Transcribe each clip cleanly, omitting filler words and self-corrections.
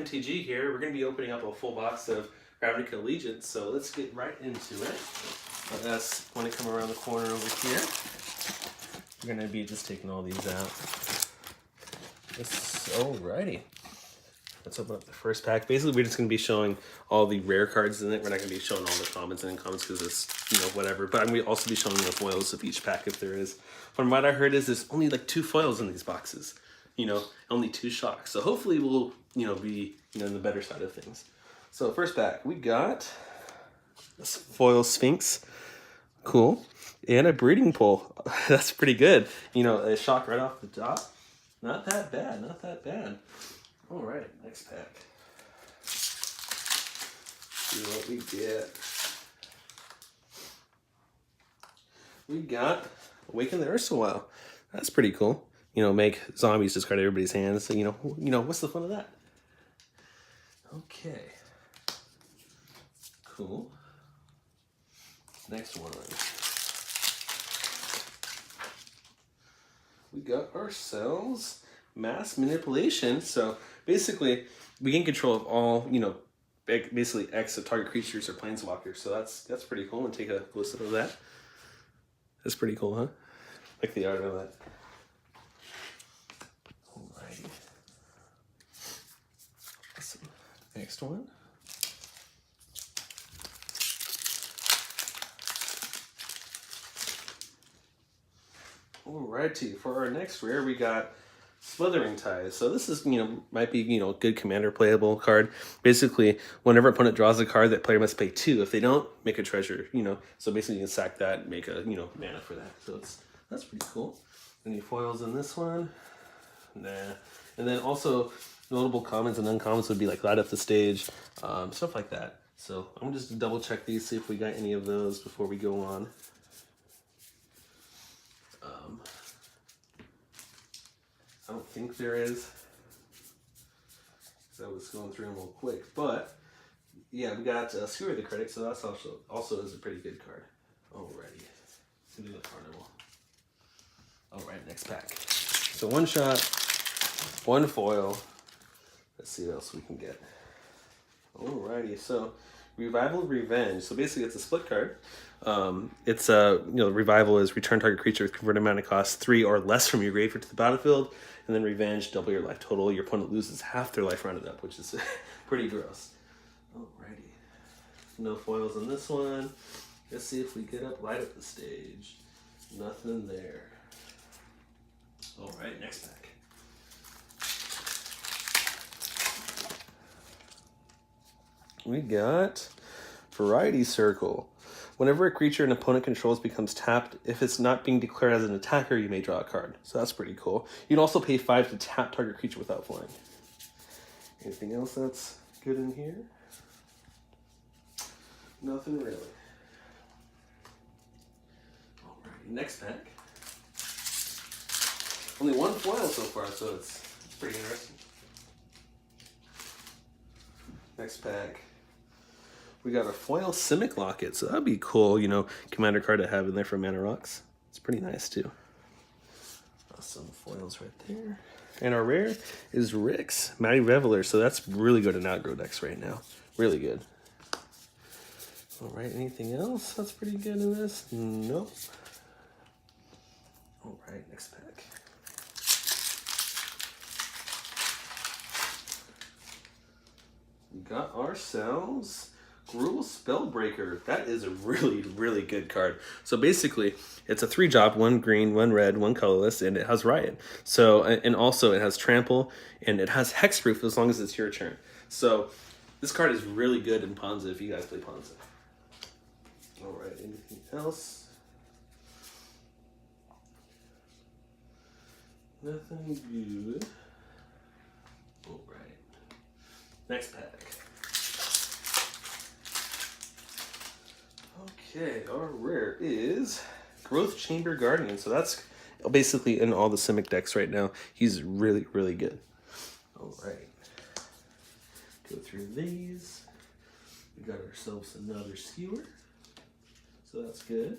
MTG here. We're going to be opening up a full box of Ravnica Allegiance, so let's get right into it. That's when I come around the corner over here. We're going to be just taking all these out. Alrighty. Let's open up the first pack. Basically, we're just going to be showing all the rare cards in it. We're not going to be showing all the commons and uncommons because it's, whatever. But I'm going to also be showing the foils of each pack if there is. From what I heard is there's only like 2 foils in these boxes. Only 2 shocks. So hopefully we'll, be, in the better side of things. So first pack, we got this foil Sphinx. Cool. And a breeding pool. That's pretty good. A shock right off the top. Not that bad, not that bad. All right, next pack. See what we get. We got Awaken the Ursulwile. That's pretty cool. Make zombies discard everybody's hands. So, what's the fun of that? Okay. Cool. Next one. We got ourselves Mass Manipulation. So basically, we gain control of all, basically X of target creatures or planeswalkers. So that's pretty cool. And take a close look at that. That's pretty cool, huh? Like the art of that. Alrighty. Awesome. Next one. Alrighty, for our next rare, we got Slithering Ties. So this is, might be, good commander playable card. Basically, whenever opponent draws a card, that player must pay 2. If they don't, make a treasure, So basically, you can sack that and make a, mana for that. So that's pretty cool. Any foils in this one? Nah. And then also, notable commons and uncommons would be like Light Up the Stage, stuff like that. So I'm just gonna double check these, see if we got any of those before we go on. I don't think there is. So I was going through them real quick, but yeah, we got Skewer the Critic, so that's also is a pretty good card. Alrighty, let's do the carnival. Alright, next pack. So 1 shot, 1 foil. Let's see what else we can get. Alrighty, so Revival Revenge. So basically, it's a split card. It's Revival is return target creature with converted mana cost 3 or less from your graveyard to the battlefield, and then Revenge, double your life total. Your opponent loses half their life rounded up, which is pretty gross. Alrighty, no foils in this one. Let's see if we get Light Up the Stage. Nothing there. Alright, next pack. We got Variety Circle. Whenever a creature an opponent controls becomes tapped, if it's not being declared as an attacker, you may draw a card. So that's pretty cool. You can also pay 5 to tap target creature without flying. Anything else that's good in here? Nothing really. Alright, next pack. Only 1 foil so far, so it's pretty interesting. Next pack. We got a foil Simic Locket, so that'd be cool, commander card to have in there for Mana Rocks. It's pretty nice too. Awesome foils right there. And our rare is Rix, Mighty Reveler, so that's really good in aggro decks right now. Really good. Alright, anything else that's pretty good in this? Nope. Alright, next pack. We got ourselves Gruul Spellbreaker. That is a really, really good card. So basically, it's a 3-drop, 1 green, 1 red, 1 colorless, and it has Riot. So, and also it has Trample, and it has Hexproof as long as it's your turn. So this card is really good in Ponza if you guys play Ponza. Alright, anything else? Nothing good. Alright. Next pack. Okay, our rare is Growth Chamber Guardian. So that's basically in all the Simic decks right now. He's really, really good. Alright. Go through these. We got ourselves another Skewer. So that's good.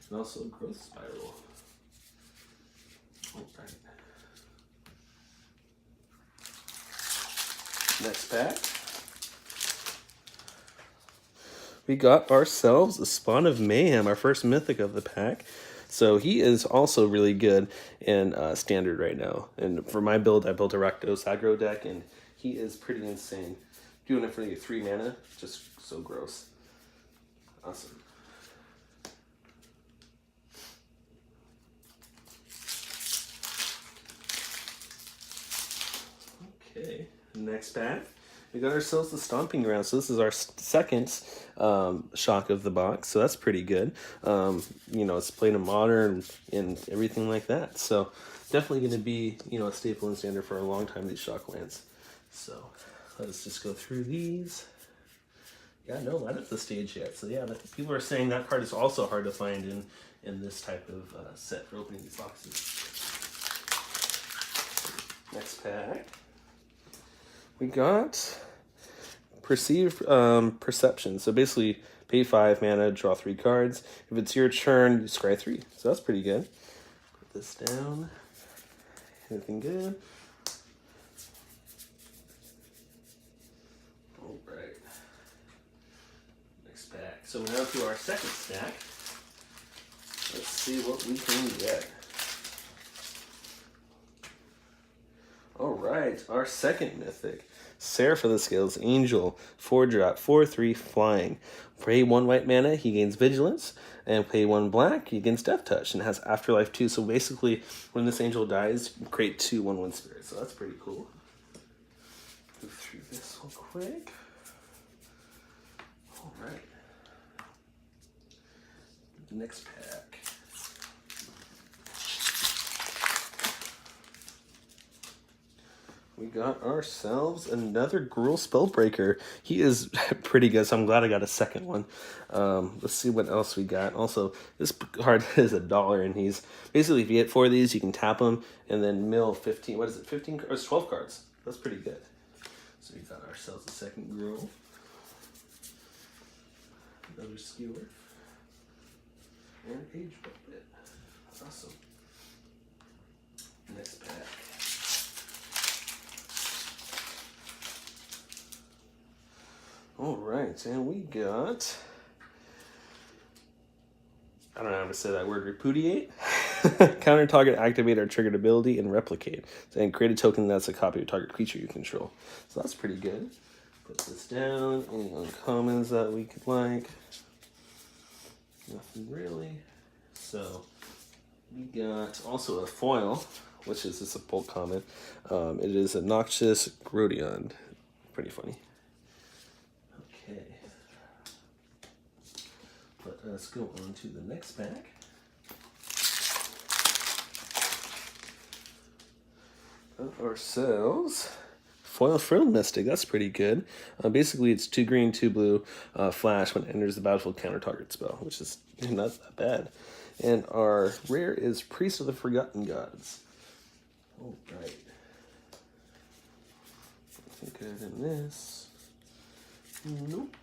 And also a Growth Spiral. Alright. Next pack. We got ourselves a Spawn of Mayhem, our first mythic of the pack. So he is also really good in standard right now. And for my build, I built a Rakdos aggro deck, and he is pretty insane. Doing it for like 3 mana, just so gross. Awesome. Okay, next pack. We got ourselves the Stomping Ground. So this is our second shock of the box. So that's pretty good. You know, it's played in Modern and everything like that. So definitely going to be, you know, a staple in Standard for a long time, these shock lands. So let's just go through these. Yeah, no light at the stage yet. So yeah, people are saying that card is also hard to find in this type of set for opening these boxes. Next pack. We got Perceived Perception. So basically, pay 5 mana, draw 3 cards. If it's your turn, you scry 3. So that's pretty good. Put this down. Anything good? All right. Next pack. So now to our second stack. Let's see what we can get. All right, our second mythic. Seraph of the Scales, Angel, 4-drop, 4/3 flying. Pay 1 white mana, he gains Vigilance, and pay 1 black, he gains Death Touch, and has Afterlife too. So basically, when this angel dies, you create 2 1/1 spirits. So that's pretty cool. Go through this real quick. All right. Next pack. We got ourselves another Gruul Spellbreaker. He is pretty good, so I'm glad I got a second one. Let's see what else we got. Also, this card is $1, and he's basically, if you get 4 of these, you can tap them and then mill 15. What is it? 15 or 12 cards. That's pretty good. So we got ourselves a second Gruul. Another Skewer. And Age Bucket. Awesome. Next pack. All right, and we got, I don't know how to say that word, Repudiate. Counter target, activate our triggered ability, and replicate. And create a token that's a copy of target creature you control. So that's pretty good. Put this down. Any uncommons that we could like? Nothing really. So we got also a foil, which is just a bulk common. It is a Noxious Groudon. Pretty funny. Okay. But let's go on to the next pack. Ourselves Foil Frill Mystic. That's pretty good. Basically, it's 2 green, 2 blue, flash when it enters the battlefield, counter target spell, which is not that bad. And our rare is Priest of the Forgotten Gods. All right. Nothing good in this. Nope.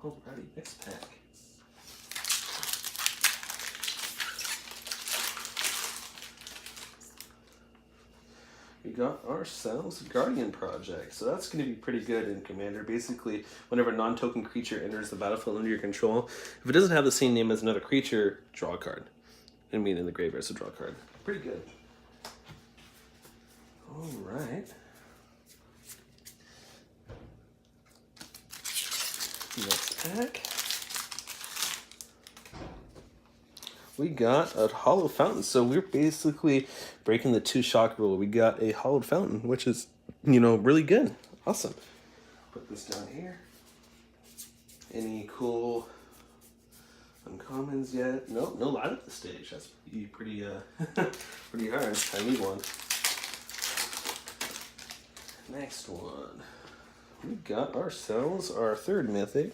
Alrighty, next pack. We got ourselves Guardian Project. So that's going to be pretty good in Commander. Basically, whenever a non-token creature enters the battlefield under your control, if it doesn't have the same name as another creature, draw a card. I mean, in the graveyard, so draw a card. Pretty good. Alright. Next pack. We got a Hollow Fountain. So we're basically breaking the 2 shock rule. We got a Hollowed Fountain, which is, really good. Awesome. Put this down here. Any cool uncommons yet? Nope, no light at the stage. That's pretty pretty hard. I need one. Next one. We got ourselves our third mythic.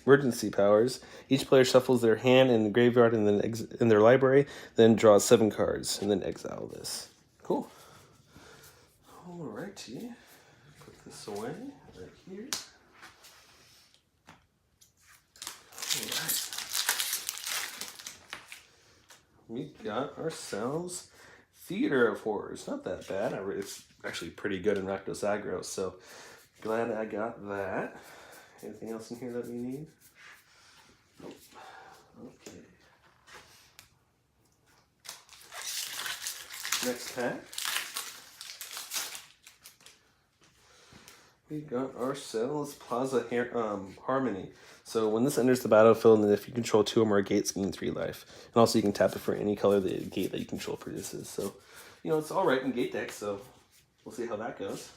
Emergency powers. Each player shuffles their hand in the graveyard and then in their library, then draws 7 cards, and then exile this. Cool. Alrighty. Put this away right here. Alright. We got ourselves Theater of Horrors. Not that bad. It's actually pretty good in Rakdos aggro, so Glad I got that. Anything else in here that we need? Nope. Okay. Next pack. We got ourselves Plaza Harmony. So when this enters the battlefield, and if you control 2 or more gates, gain 3 life. And also you can tap it for any color the gate that you control produces. So, you know, it's alright in gate decks, so we'll see how that goes.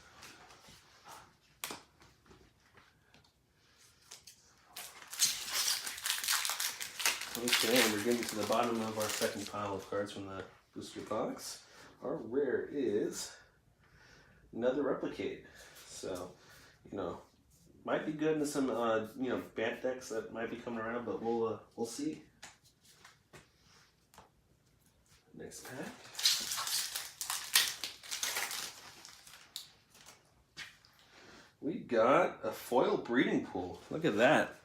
Okay, and we're getting to the bottom of our second pile of cards from the booster box. Our rare is another Replicate. So, you know, might be good in some, you know, Bant decks that might be coming around, but we'll see. Next pack. We got a foil breeding pool. Look at that.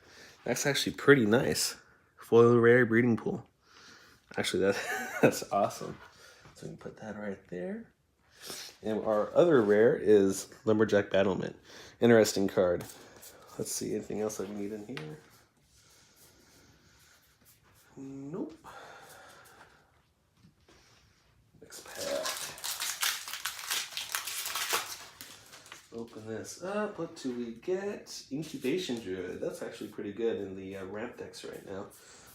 That's actually pretty nice. Foil rare breeding pool. Actually, that's awesome. So we can put that right there. And our other rare is Lumberjack Battlement. Interesting card. Let's see, anything else I need in here? Nope. Next pack. Open this up. What do we get? Incubation Druid. That's actually pretty good in the ramp decks right now.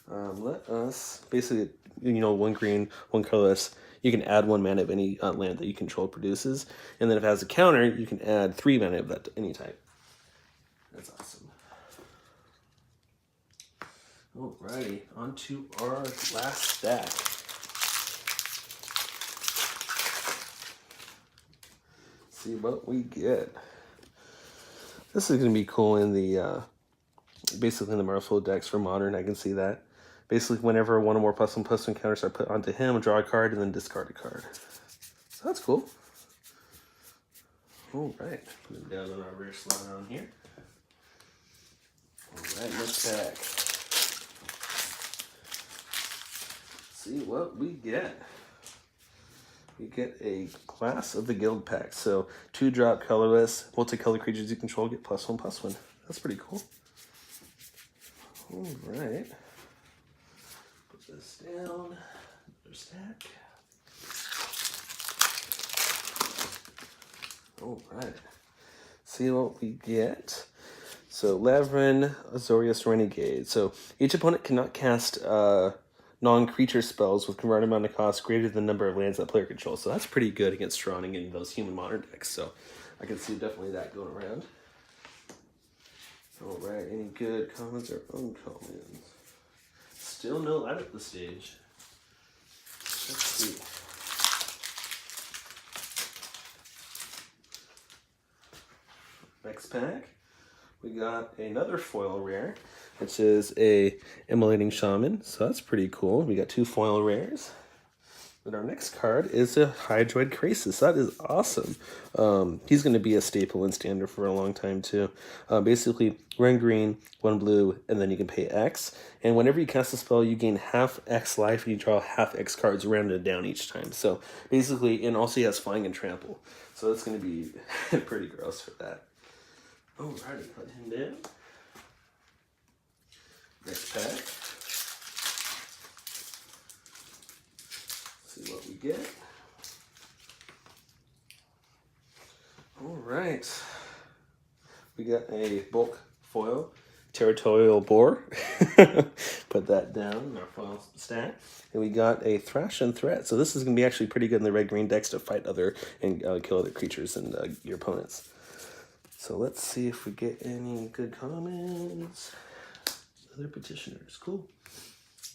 Let us, basically, you know, 1 green, 1 colorless. You can add 1 mana of any land that you control produces. And then if it has a counter, you can add 3 mana of that to any type. That's awesome. Alrighty, on to our last stack. See what we get. This is going to be cool in the, basically in the Merfolk decks for Modern, I can see that. Basically, whenever 1 or more +1/+1 counters are put onto him, draw a card and then discard a card. So that's cool. Alright, put it down on our rare slot on here. Alright, next pack. See what we get. We get a Class of the Guild pack. So 2-drop colorless, multicolored creatures you control get +1/+1. That's pretty cool. Alright. Put this down. Another stack. Alright. See what we get. So Lavrin, Azorius Renegade. So each opponent cannot cast non-creature spells with converted mana cost greater than the number of lands that player controls. So that's pretty good against Strawning in those human Modern decks. So I can see definitely that going around. Alright, any good commons or uncommons? Still no light at this stage. Let's see. Next pack, we got another foil rare, which is a Immolating Shaman. So that's pretty cool. We got 2 foil rares. And our next card is a Hydroid Krasis. That is awesome. He's going to be a staple in Standard for a long time too. Basically, 1 green, 1 blue, and then you can pay X. And whenever you cast a spell, you gain half X life, and you draw half X cards rounded down each time. So basically, and also he has Flying and Trample. So that's going to be pretty gross for that. Alrighty, put him down. Next pack. See what we get. Alright. We got a bulk foil, Territorial Boar. Put that down in our foil stack. And we got a Thrash and Threat. So this is going to be actually pretty good in the red-green decks to fight other and kill other creatures and your opponents. So let's see if we get any good comments. Other petitioners. Cool.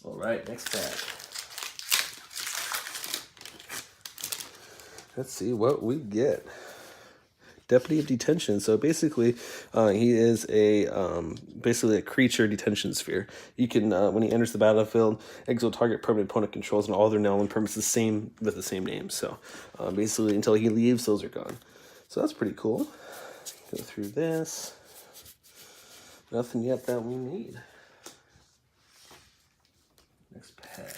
Alright, next pack. Let's see what we get. Deputy of Detention. So basically, he is basically a creature detention sphere. You can, when he enters the battlefield, exile target permanent opponent controls and all their now and permanents the same with the same name. So basically, until he leaves, those are gone. So that's pretty cool. Go through this. Nothing yet that we need. Next pack.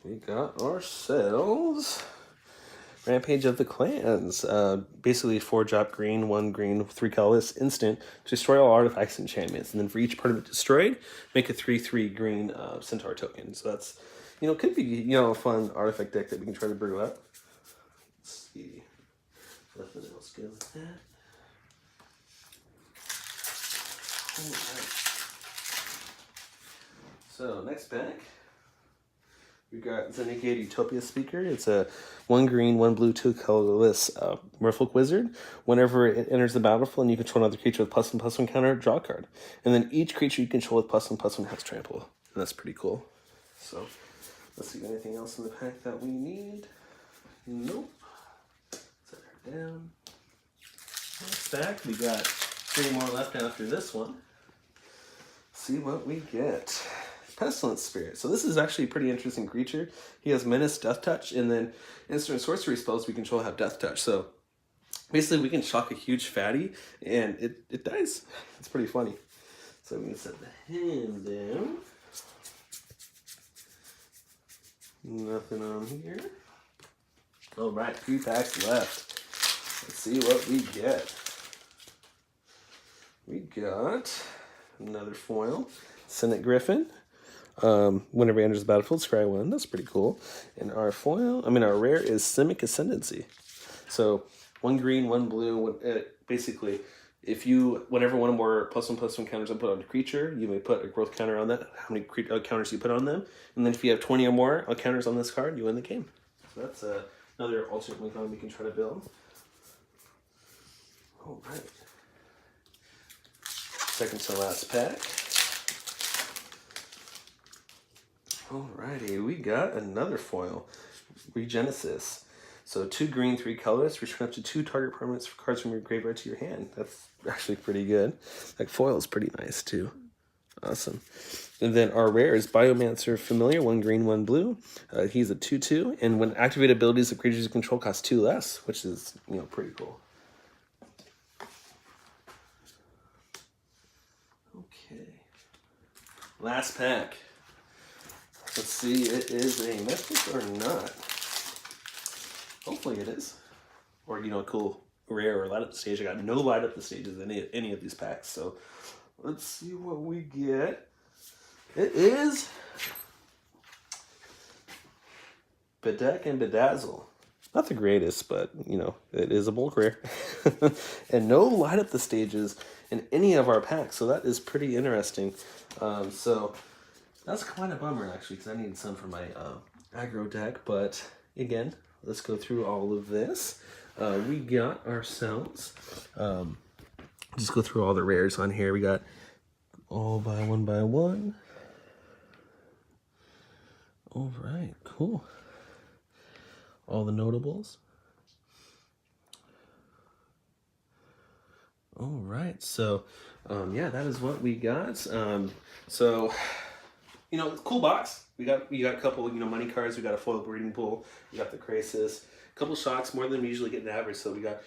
We got ourselves Rampage of the Clans. Basically 4-drop green, 1 green, 3 colorless instant. Destroy all artifacts and enchantments. And then for each part of it destroyed, make a 3/3 green centaur token. So that's, could be, a fun artifact deck that we can try to brew up. Let's see. Nothing else good with that. Alright. So next pack, we got Renegade Utopia Speaker. It's a 1 green, 1 blue, 2 colorless Merfolk Wizard. Whenever it enters the battlefield and you control another creature with +1/+1 counter, draw a card. And then each creature you control with +1/+1 has trample. And that's pretty cool. So let's see, anything else in the pack that we need? Nope. Set her down. Next pack, we got 3 more left after this one. See what we get. Pestilence Spirit. So this is actually a pretty interesting creature. He has Menace, Death Touch, and then instant sorcery spells we control have Death Touch. So basically we can shock a huge fatty and it dies. It's pretty funny. So we can set the hand down. Nothing on here. Alright, 3 packs left. Let's see what we get. We got another foil. Senate Griffin. Whenever he enters the battlefield, scry 1. That's pretty cool. And our our rare is Simic Ascendancy. So 1 green, 1 blue. Basically, whenever one or more +1/+1 counters are put on a creature, you may put a growth counter on that. How many counters you put on them, and then if you have 20 or more counters on this card, you win the game. So that's another alternate Wincon we can try to build. All right. Second to last pack. Alrighty, we got another foil, Regenesis. So 2 green, 3 colors, return up to 2 target permanents for cards from your graveyard to your hand. That's actually pretty good. That foil is pretty nice too. Awesome. And then our rare is Biomancer Familiar, 1 green, 1 blue. He's a 2/2, and when activated abilities of creatures you control cost 2 less, which is pretty cool. Okay. Last pack. Let's see, it is a mythic or not. Hopefully it is. Or, a cool rare or light up the stage. I got no light up the stages in any of these packs. So let's see what we get. It is Bedeck and Bedazzle. Not the greatest, but, it is a bulk rare. And no light up the stages in any of our packs. So that is pretty interesting. So that's quite a bummer, actually, because I needed some for my aggro deck. But again, let's go through all of this. We got ourselves, just go through all the rares on here. We got all by one. All right, cool. All the notables. All right, so yeah, that is what we got. So cool box. We got a couple, money cards. We got a foil breeding pool. We got the Crisis. A couple shocks, more than we usually get in average. So we got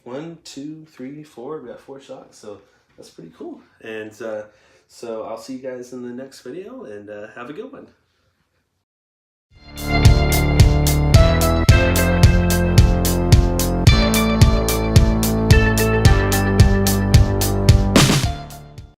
1, 2, 3, 4. We got 4 shocks. So that's pretty cool. And so I'll see you guys in the next video, and have a good one.